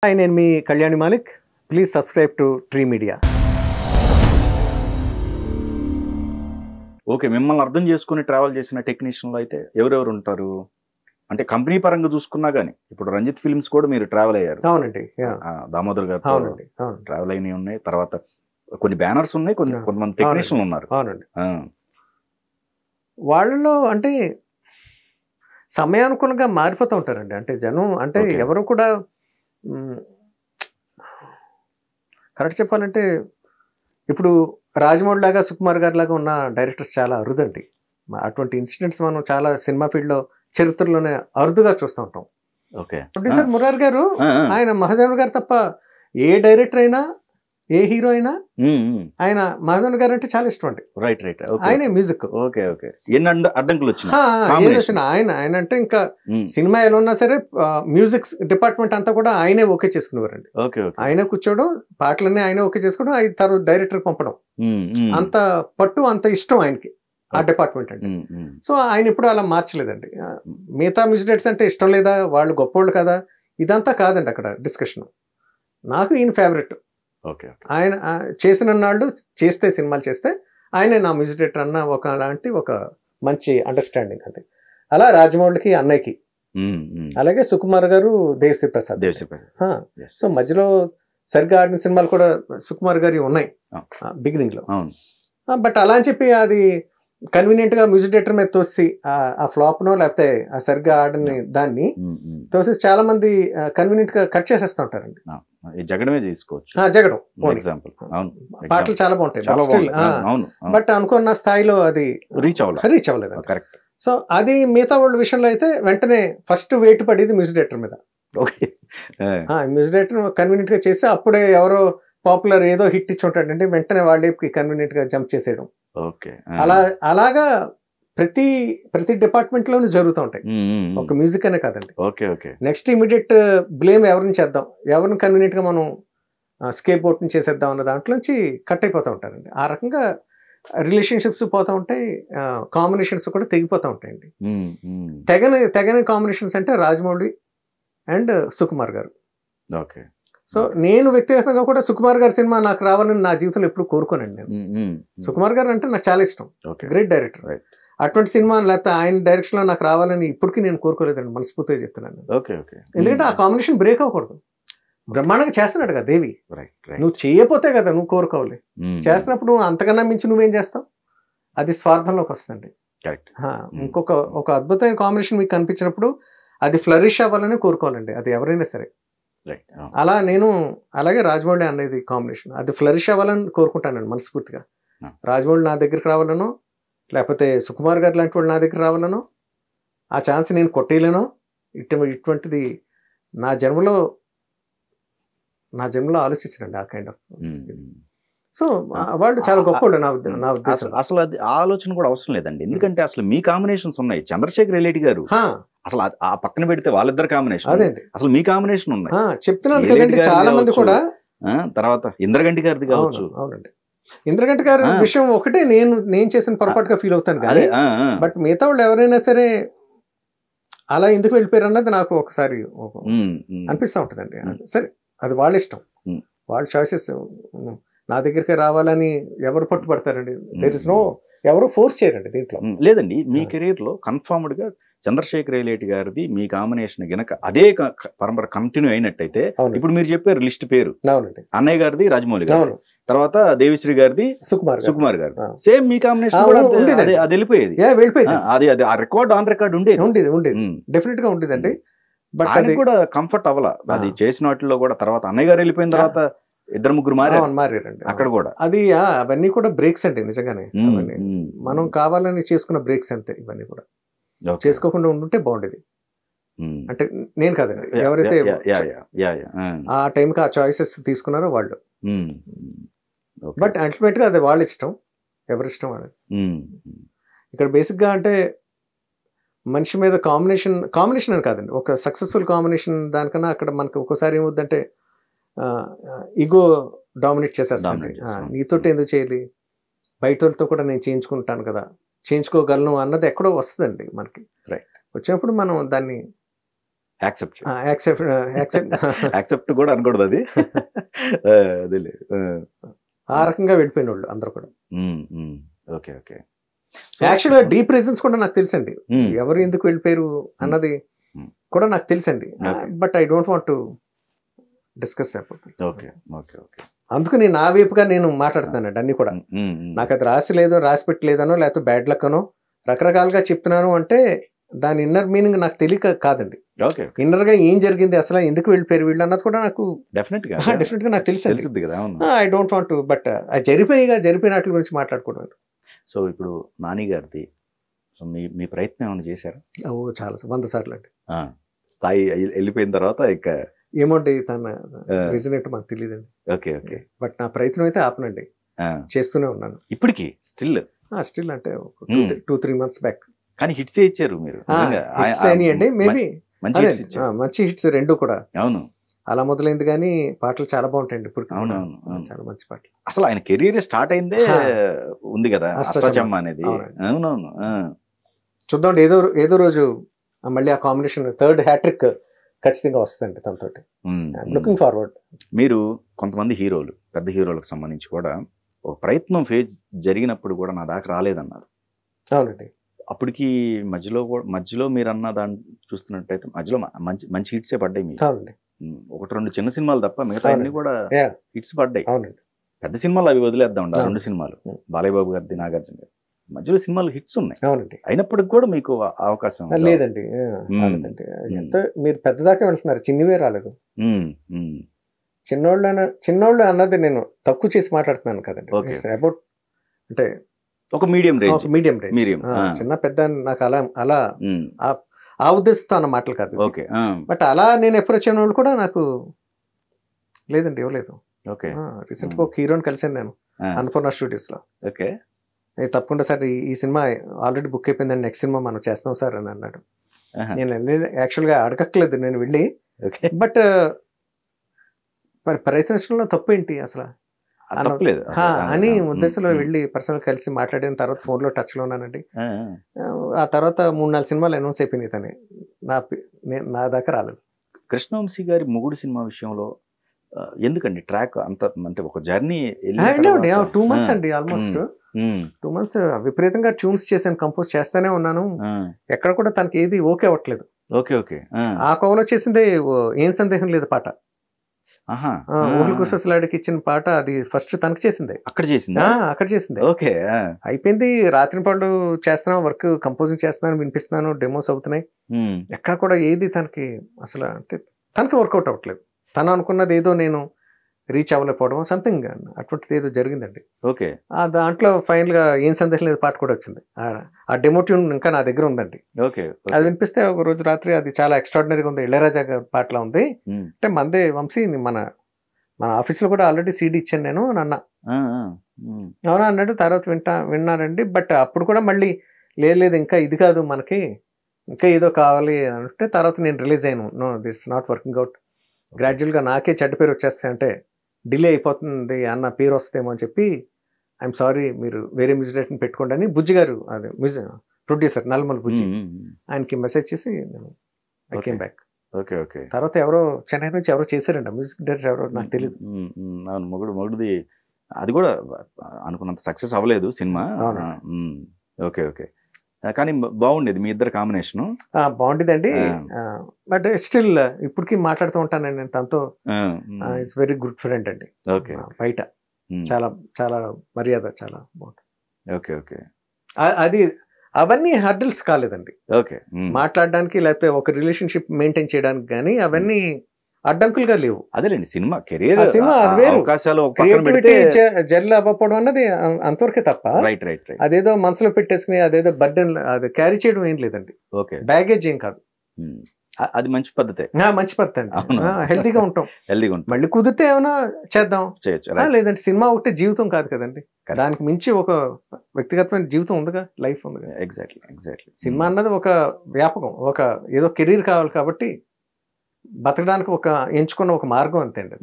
Hi, నేను మీ Kalyani Malik. Please subscribe to tree media. Okay, మిమ్మల్ని అర్థం చేసుకుని ట్రావెల్ చేసిన టెక్నీషియన్లు అయితే ఎవరెవరు ఉంటారు? అంటే కంపెనీ పరంగా చూసుకున్నా కానీ ఇప్పుడు రంజిత్ ఫిల్మ్స్ కూడా మీరు ట్రావెల్ అయ్యారు. అవునండి, దామోదర్ గారు అవునండి, అవును, ట్రావెల్ అయినవి ఉన్నాయి. తర్వాత కొన్ని బ్యానర్స్ ఉన్నాయి, కొంతమంది టెక్నీషియన్లు ఉన్నారు. అవునండి. వాళ్ళలో అంటే సమయానుకూలంగా మారిపోతూ ఉంటారండి. అంటే జనం అంటే ఎవరు కూడా కరెక్ట్ చెప్పాలంటే ఇప్పుడు రాజమౌళి లాగా సుకుమార్ గారి లాగా ఉన్న డైరెక్టర్స్ చాలా అరుదండి. అటువంటి ఇన్సిడెంట్స్ మనం చాలా సినిమా ఫీల్డ్లో చరిత్రలోనే అరుదుగా చూస్తూ ఉంటాం. ఓకే, ప్రొడ్యూసర్ మురారి గారు, ఆయన మహాదేవన్ గారు తప్ప ఏ డైరెక్టర్ అయినా ఏ హీరో అయినా ఆయన మహాదేవన్ గారు అంటే చాలా ఇష్టం అండి. Right right. ఆయనే మ్యూజిక్. Okay okay. ఎన్ని అడ్డంకులు వచ్చినా ఆయన అంటే ఇంకా సినిమా ఎలా ఉన్నా సరే మ్యూజిక్ డిపార్ట్మెంట్ అంతా కూడా ఆయనే ఓకే చేసుకునేవారండి. ఆయనే కూర్చోవడం, పాటలన్నీ ఆయనే ఓకే చేసుకోవడం, ఐదు తర్వాత డైరెక్టర్ పంపడం, అంత పట్టు అంత ఇష్టం ఆయనకి ఆ డిపార్ట్మెంట్ అండి. సో ఆయన ఇప్పుడు అలా మార్చలేదండి. మిగతా మ్యూజిక్ డైరెక్టర్స్ అంటే ఇష్టం లేదా, వాళ్ళు గొప్పోళ్ళు కదా, ఇదంతా కాదండి అక్కడ డిస్కషన్. నాకు ఈయన ఫేవరెట్. ఆయన చేసిన నాళ్ళు చేస్తే సినిమాలు చేస్తే ఆయనే నా మ్యూజిక్ డైరెక్టర్ అన్న ఒక లాంటి ఒక మంచి అండర్స్టాండింగ్ అండి. అలా రాజమౌళికి, అన్నయ్యకి, అలాగే సుకుమార్ గారు, దేవిశ్రీ ప్రసాద్. సో మధ్యలో సరిగ్గా ఆడిన సినిమాలు కూడా సుకుమార్ గారి ఉన్నాయి బిగినింగ్ లో. బట్ అలా అని చెప్పి అది కన్వీనియంట్ గా మ్యూజిక్ డైరెక్టర్ మీద తోసి ఆ ఫ్లాప్ నో లేకపోతే ఆ సరిగ్గా ఆడని దాన్ని తోసి చాలా మంది కన్వీనియంట్ గా కట్ చేసేస్తూ ఉంటారండి. జగడమే తీసుకోవచ్చు, జగడం ఎగ్జాంపుల్. పాటలు చాలా బాగుంటాయి, బట్ అనుకున్న స్థాయిలో అది రీచ్ అవ్వలేదు. కరెక్ట్. సో అది మిగతా వాళ్ళ విషయంలో అయితే వెంటనే ఫస్ట్ వెయిట్ పడేది మ్యూజిక్ డైరెక్టర్ మీద. మ్యూజిక్ డైరెక్టర్ కన్వీనియంట్ గా చేసి అప్పుడే ఎవరో పాపులర్ ఏదో హిట్ ఇచ్చి ఉంటాడంటే వెంటనే వాళ్ళకి కన్వీనియంట్ గా జంప్ చేసేయడం. అలాగా ప్రతి డిపార్ట్మెంట్ లోనూ జరుగుతూ ఉంటాయి, ఒక మ్యూజిక్ అనే కాదండి. నెక్స్ట్ ఇమీడియట్ బ్లేమ్ ఎవరిని చేద్దాం, ఎవరిని కన్వీనియంట్ గా మనం స్కేప్ బోట్ చేసేద్దాం అన్న దాంట్లోంచి కట్ అయిపోతూ ఉంటారండి. ఆ రకంగా రిలేషన్షిప్స్ పోతూ ఉంటాయి, కాంబినేషన్స్ కూడా తెగిపోతూ ఉంటాయండి. తెగని కాంబినేషన్స్ అంటే రాజమౌళి అండ్ సుకుమార్ గారు. సో నేను వ్యక్తిగతంగా కూడా సుకుమార్ గారి సినిమా నాకు రావాలని నా జీవితంలో ఎప్పుడు కోరుకోనండి. నేను సుకుమార్ గారు అంటే నాకు చాలా ఇష్టం, గ్రేట్ డైరెక్టర్. అటువంటి సినిమా లేకపోతే ఆయన డైరెక్షన్ లో నాకు రావాలని ఇప్పటికీ నేను కోరుకోలేదండి, మనస్ఫూర్తిగా చెప్తున్నాను. ఎందుకంటే ఆ కాంబినేషన్ బ్రేక్ అవ్వకూడదు. బ్రహ్మాండంగా చేస్తున్నాడు కదా దేవి, నువ్వు చేయకపోతే కదా నువ్వు కోరుకోవాలి. చేస్తున్నప్పుడు నువ్వు అంతకన్నా మించి నువ్వేం చేస్తావు, అది స్వార్థంలోకి వస్తుంది. ఒక అద్భుతమైన కాంబినేషన్ మీకు కనిపించినప్పుడు అది ఫ్లరిష్ అవ్వాలని కోరుకోవాలండి, అది ఎవరైనా సరే. అలా నేను అలాగే రాజమౌళి అనేది కాంబినేషన్ అది ఫ్లరిష్ అవ్వాలని కోరుకుంటానండి మనస్ఫూర్తిగా. రాజమౌళి నా దగ్గరికి రావాలనో లేకపోతే సుకుమార్ గారు లాంటి వాళ్ళు నా దగ్గర రావాలనో, ఆ ఛాన్స్ నేను కొట్టేయలేనో, ఇటువంటిది నా జన్మలో ఆలోచించండి ఆ కైండ్ ఆఫ్. సో వాళ్ళు చాలా గొప్ప నా ఉద్దేశం. అసలు అది ఆలోచన కూడా అవసరం లేదండి, ఎందుకంటే అసలు మీ కాంబినేషన్స్ ఉన్నాయి. చంద్రశేఖర్ రెడ్డి గారు అసలు ఆ పక్కన పెడితే వాళ్ళిద్దరు కాంబినేషన్, అదేంటి అసలు మీ కాంబినేషన్ ఉన్నాయి. చెప్తున్నాను కదండి, చాలా మంది కూడా. తర్వాత ఇంద్రగంటి గారిది కావచ్చు. అవునండి, ఇంద్రగంటి గారి విషయం ఒకటే నేను చేసిన పొరపాటుగా ఫీల్ అవుతాను కానీ, బట్ మిగతా వాళ్ళు ఎవరైనా సరే అలా ఎందుకు వెళ్ళిపోయారు అన్నది నాకు ఒకసారి అనిపిస్తూ ఉంటుందండి. సరే అది వాళ్ళ ఇష్టం, వాళ్ళ చాయిసెస్. నా దగ్గరికి రావాలని ఎవరు పట్టుబడతారండి, దేర్ ఇస్ నో, ఎవరు ఫోర్స్ చేయరండి దీంట్లో. లేదండి, మీ కెరీర్ లో కన్ఫర్మ్డ్ గా చంద్రశేఖర్ రెడ్డి గారిది మీ కాంబినేషన్ గనక అదే పరంపర కంటిన్యూ అయినట్టయితే, ఇప్పుడు మీరు చెప్పారు లిస్ట్ పేరు, అన్నయ్య గారిది రాజమౌళి గారు, తర్వాత దేవిశ్రీ గారిది సుకుమార్ గారు, సేమ్ మీ కాంబినేషన్ అది వెళ్ళిపోయేది. అది ఆ రికార్డ్ ఆన్ రికార్డ్ ఉండేది, డెఫినెట్ గా ఉండేదండి. బట్ అది కూడా కంఫర్ట్ అవ్వాల అది చేసిన వాటిలో కూడా. తర్వాత అన్నయ్య గారు వెళ్ళిపోయిన తర్వాత ఇద్దరు ముగ్గురు మారారండి అక్కడ కూడా. అది అవన్నీ కూడా బ్రేక్స్ అండి, నిజంగానే మనం కావాలని చేసుకున్న బ్రేక్స్ అంతే. ఇవన్నీ కూడా చేసుకోకుండా ఉండుంటే బాగుండేది. అంటే నేను కాదండి, ఎవరైతే ఆ టైంకి ఆ చాయిసెస్ తీసుకున్నారో వాళ్ళు. బట్ అల్టిమేట్ గా అది వాళ్ళ ఇష్టం, ఎవరి ఇష్టం వాళ్ళది. ఇక్కడ బేసిక్ గా అంటే మనిషి మీద కాంబినేషన్ అని కాదండి, ఒక సక్సెస్ఫుల్ కాంబినేషన్ దానికన్నా అక్కడ మనకు ఒక్కోసారి ఏమవుద్దంటే ఈగో డామినేట్ చేసేస్తాను. నీతోటి ఎందుకు చేయాలి, బయట వాళ్ళతో కూడా నేను చేయించుకుంటాను కదా, చేయించుకోగలను అన్నది ఎక్కడో వస్తుందండి మనకి. వచ్చినప్పుడు మనం దాన్ని యాక్సెప్ట్ కూడా అనకూడదు అది. అదేలే ఆ రకంగా వెళ్ళిపోయిన వాళ్ళు అందరూ కూడా. Okay okay. యాక్చువల్గా డీప్ రీజన్స్ కూడా నాకు తెలుసండి, ఎవరు ఎందుకు వెళ్ళిపోయారు అన్నది కూడా నాకు తెలుసండి. But I don't want to discuss. Okay okay okay. అందుకు నేను నా వైపుగా నేను మాట్లాడుతున్నానండి అన్ని కూడా. నాకు అది రాసి లేదో, రాసి పెట్టలేదనో, లేకపోతే బ్యాడ్ లక్ అనో రకరకాలుగా చెప్తున్నాను అంటే దాని ఇన్నర్ మీనింగ్ నాకు తెలియక కాదండి. ఇన్నర్ గా ఏం జరిగింది, అసలు ఎందుకు వెళ్ళిపోయారు వీళ్ళు అన్నది కూడా నాకు డెఫినెట్ గా నాకు తెలుసు. I don't want to, but జరిపినట్ల గురించి మాట్లాడుకోవడం. సో ఇప్పుడు నాని గారిది సో మీ ప్రయత్నం ఏమైనా చేశారా? చాలా 100 సార్లు అండి. స్థాయి వెళ్ళిపోయిన తర్వాత ఇక ఏమోండి తన రీజన్ ఏంటో మాకు తెలియదండి. Okay okay. బట్ నా ప్రయత్నం అయితే ఆపనండి, చేస్తూనే ఉన్నాను ఇప్పటికి. స్టిల్ అంటే 2-3 months బ్యాక్. కానీ హిట్స్ ఇచ్చారు మీరు అండి. మేబీ మంచి హిట్స్ రెండు కూడా. అవును, అలా మొదలైంది కానీ పాటలు చాలా బాగుంటాయండి ఇప్పుడు. అవునవును, చాలా మంచి పాటలు. అసలు ఆయన కెరీర్ స్టార్ట్ అయిందే ఉంది కదా అష్టాచమ్మ అనేది. అవునవును, చూద్దాం ఏదో రోజు మళ్ళీ ఆ కాంబినేషన్ థర్డ్ హ్యాట్రిక్ ఖచ్చితంగా వస్తుందండి తనతోటి. Looking forward. మీరు కొంతమంది హీరోలు, పెద్ద హీరోలకు సంబంధించి కూడా ఒక ప్రయత్నం జరిగినప్పుడు కూడా నా దాకా రాలేదన్నారు. అవునండి. అప్పటికి మధ్యలో మీరు అన్న దాన్ని చూస్తున్నట్టయితే మధ్యలో మంచి హిట్సే పడ్డాయి మీకు. 1-2 చిన్న సినిమాలు తప్ప మిగతా అన్ని కూడా హిట్స్ పడ్డాయి. అవునండి. పెద్ద సినిమాలు అవి వదిలేద్దాం 2 సినిమాలు, బాలయ్య బాబు గారిది, నాగార్జున గారి మధ్యలో సినిమాలు హిట్స్ ఉన్నాయి. అవునండి. అయినప్పటికి కూడా మీకు అవకాశం లేదండి. ఎంత మీరు పెద్దదాకా వెళ్తున్నారు, చిన్నవే రాలేదు. చిన్నోళ్ళు అన్నది నేను తక్కువ చేసి మాట్లాడుతున్నాను కదండి. అబౌట్ అంటే ఒక మీడియం రేంజ్. చిన్న పెద్ద నాకు అలా ఆ ఉద్దేశంతో అన్న మాటలు కాదు. ఓకే. బట్ అలా నేను అప్రోచ్ అయిన వాళ్ళు కూడా నాకు లేదండి, ఇవ్వలేదు. ఓకే. రీసెంట్ గా ఒక హీరోని కలిసాను నేను అన్నపూర్ణ స్టూడియోస్ లో. ఓకే. తప్పకుండా సార్ ఈ సినిమా ఆల్రెడీ బుక్ అయిపోయిందండి, నెక్స్ట్ సినిమా మనం చేస్తాం సార్ అని అన్నాడు. నేను యాక్చువల్గా అడగక్కలేదు నేను వెళ్ళి. బట్ మరి ప్రయత్నించడంలో తప్పు ఏంటి అసలు అని ఉద్దేశంలో వెళ్ళి పర్సనల్ కలిసి మాట్లాడిన తర్వాత ఫోన్లో టచ్లో ఉన్నానండి. ఆ తర్వాత 3-4 సినిమాలు అనౌన్స్ అయిపోయినాయి. తనే నా దాకా రాలేదు. కృష్ణవంశీ గారి మొగుడు సినిమా విషయంలో ఎందుకండి ట్రాక్ అంత అంటే ఒక జర్నీ 2 months అండి, ఆల్మోస్ట్ 2 months విపరీతంగా ట్యూన్స్ చేశాను, కంపోజ్ చేస్తానే ఉన్నాను. ఎక్కడ కూడా తనకి ఏది ఓకే అవ్వట్లేదు. Okay okay. ఆ కోవలో చేసిందే ఏం సందేహం లేదు పాట. ఊహలు కుసలాడికి ఇచ్చిన పాట అది ఫస్ట్ తనకు చేసిందే. అక్కడ చేసింది. ఓకే. అయిపోయింది, రాత్రి పాళ్ళు చేస్తున్నాను, వర్క్ కంపోజింగ్ చేస్తున్నాను, వినిపిస్తున్నాను, డెమోస్ అవుతున్నాయి. ఎక్కడ కూడా ఏది తనకి అసలు అంటే తనకి వర్కౌట్ అవ్వట్లేదు. తను అనుకున్నది ఏదో నేను రీచ్ అవ్వలేకపోవడం సంథింగ్ అటువంటిది ఏదో జరిగిందండి. ఓకే. దాంట్లో ఫైనల్ గా ఏం సందేహం లేదు పాట కూడా వచ్చింది. ఆ డెమో ట్యూన్ ఇంకా నా దగ్గర ఉందండి. ఓకే. అది వినిపిస్తే ఒక రోజు రాత్రి అది చాలా ఎక్స్ట్రాడినరీగా ఉంది, ఇళయరాజా పాటలా ఉంది. అంటే మందే వంశీ మన ఆఫీస్ లో కూడా ఆల్రెడీ సీడీ ఇచ్చాను నేను అని అన్నా. అవునా అన్నాడు. తర్వాత విన్నానండి. బట్ అప్పుడు కూడా మళ్ళీ లేదు ఇంకా ఇది కాదు మనకి, ఇంకా ఏదో కావాలి అంటే తర్వాత నేను రిలీజ్ అయ్యాను. No this not working out, గ్రాడ్యువల్గా నాకే చెడ్డ పేరు వచ్చేస్తాయి, అంటే డిలే అయిపోతుంది అన్న పేరు వస్తేమో అని చెప్పి ఐఎమ్ సారీ మీరు వేరే మ్యూజిక్ డైరెక్టర్ని పెట్టుకోండి అని బుజ్జి గారు, అదే ప్రొడ్యూసర్ నల్లమల్ బుజ్జి, ఆయనకి మెసేజ్ చేసి నేను I came back. Okay okay. తర్వాత ఎవరో చెన్నై నుంచి ఎవరో చేశారంట మ్యూజిక్ డైరెక్టర్, ఎవరో నాకు తెలియదు. అవును, మొగుడుది అది కూడా అనుకున్నంత సక్సెస్ అవ్వలేదు సినిమా. Okay okay. కానీ బాగుండేది మీ ఇద్దరు కాంబినేషన్. బాగుండేదండి. బట్ స్టిల్ ఇప్పటికీ మాట్లాడుతూ ఉంటాను నేను తనతో. ఇట్స్ వెరీ గుడ్ ఫ్రెండ్ అండి. ఓకే. బయట చాలా చాలా మర్యాద, చాలా బాగుంటుంది. Okay okay. అది అవన్నీ హర్డిల్స్ కాలేదండి. ఓకే. మాట్లాడడానికి లేకపోతే ఒక రిలేషన్షిప్ మెయింటైన్ చేయడానికి కానీ అవన్నీ అడ్డంకులుగా లేవు. అదేలేండి సినిమా కెరీర్, అవకాశాలు జర్లు అవ్వకపోవడం అన్నది అంతవరకే తప్ప అదేదో మనసులో పెట్టేసుకుని అదేదో బర్డెన్ అది క్యారీ చేయడం ఏం లేదండి. ఓకే. బ్యాగేజ్ ఏం కాదు. అది మంచి పద్ధతే. మంచి పద్ధతి అండి. హెల్తీగా ఉంటాం. మళ్ళీ కుదిరితే ఏమైనా చేద్దాం, చేయొచ్చు. లేదంటే సినిమా ఒకటే జీవితం కాదు కదండి, దానికి మించి ఒక వ్యక్తిగతమైన జీవితం ఉందిగా, లైఫ్ ఉందిగా. ఎగ్జాక్ట్లీ. సినిమా అన్నది ఒక వ్యాపకం, ఒక ఏదో కెరీర్ కావాలి కాబట్టి బతకడానికి ఒక ఎంచుకున్న ఒక మార్గం అంతే అండి.